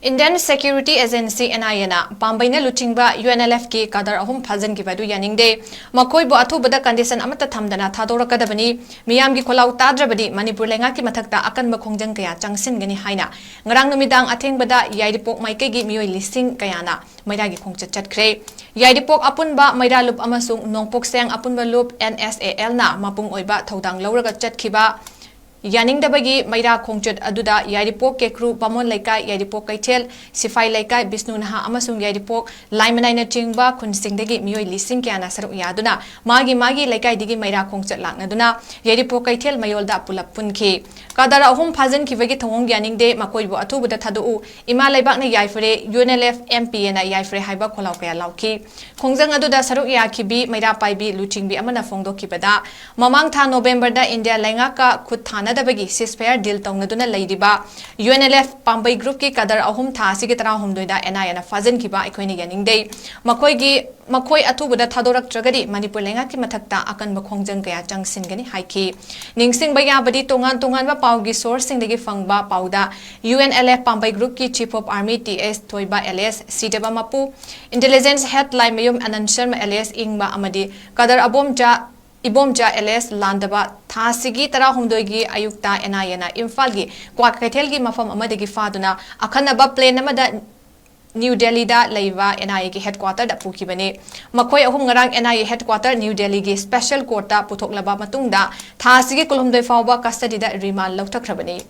Indian Security Agency NIA Pambaina Luchingba UNLF ki kadar ahum phajan ki badu yaningde makoi bo athu bada condition amata thamdana thadora kadabani miyam gi kholau tadrabadi manipur lenga ki mathakta akan ba khongjang kaya changsin gani haina ngarang numidang atheng bada yaidipok maike gi miyoi lising kayana maira gi khongchat chatkhre yaidipok apunba maira lup amasung nongpok seng apunba lup NSAL na mapung oiba thodang lauraga chatkhiba Yaning dabagi maira khongchat aduda yaidipok ke crew pamon laikai yaidipok kaithel sifai laikai bisnu naha amasung yaidipok laimanai na chingba khunsing degi miyoi lising kyana saru yaduna magi laikai digi maira khongchat laknaduna yaidipok kaithel mayolda pulap punki kadara ahum phajan kibagi thongong yaning de makoi bo athu buda thadu ima laibak na yaifre UNLF MP na yaifre haiba kholau kaya lauki khongjang aduda saru ya khibi maira paibi luchingbi amana phongdo kibada mamang tha November da India lenga ka khut thana Dabagi ceasefire deal tongna Ladiba UNLF Pambai group ki kadar ahum tha sigi tara humdoida NIA na fajan kiba aikoini yaning dei makoi athubuda thadorak tragadi manipur lenga ki mathakta akan bakhongjang kaya changsin gani haiki ningsing baya badi tongan ba paugi source sing degi fangba pauda UNLF Pambai group ki chief of army TS Thoiba LS Sitaba Mapu intelligence headline mayum Anand Sharma LS ingba amadi kadar Ibomja LS Landaba Thasigi Tara Humdoigi Ayukta NIA na Imfalgi Kwakaitelgi Mafam Amadigi Faduna Akanaba plane Namada New Delhi da Laiva NIA ki headquarter da Pukibane Makoi ahum ngarang NIA headquarter New Delhi gi special court da Putoklaba Matungda Thasigi Kolumdoi Fawba custody da remand Lautakrabane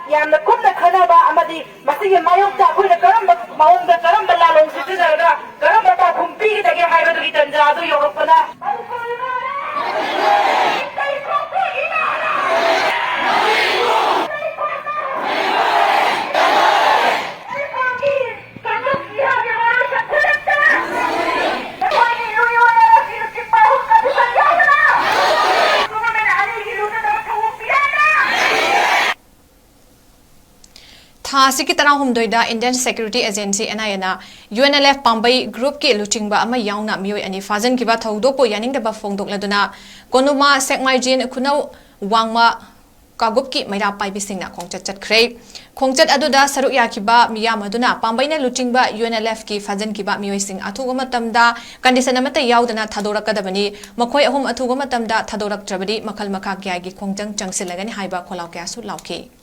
yamna kumna khanaba amadi masigi mayokta khoina karamba maungda karamba lalong sitinaga karamba ta khumpi dage haibadu gi tanjadu yorokpana Thasiki tara humdoida Indian Security Agency NIA na UNLF Pambai group ki luchingba ama yauna miyoi ani fajan kiba thodoko yaning daba phongdok laduna konuma sekmaijin khunau wangma kagup ki maira paibi singna khongchat chatkhrei khongchat aduda saru yakiba miyam aduna Pambai na luchingba UNLF ki fajan kiba miyoi sing athugo matamda condition amata yaudana thadorakadabani makoi ahum athugo matamda thadorak trabadi makhal makha kya gi khongjang changsilagani haiba kholau kya su lauki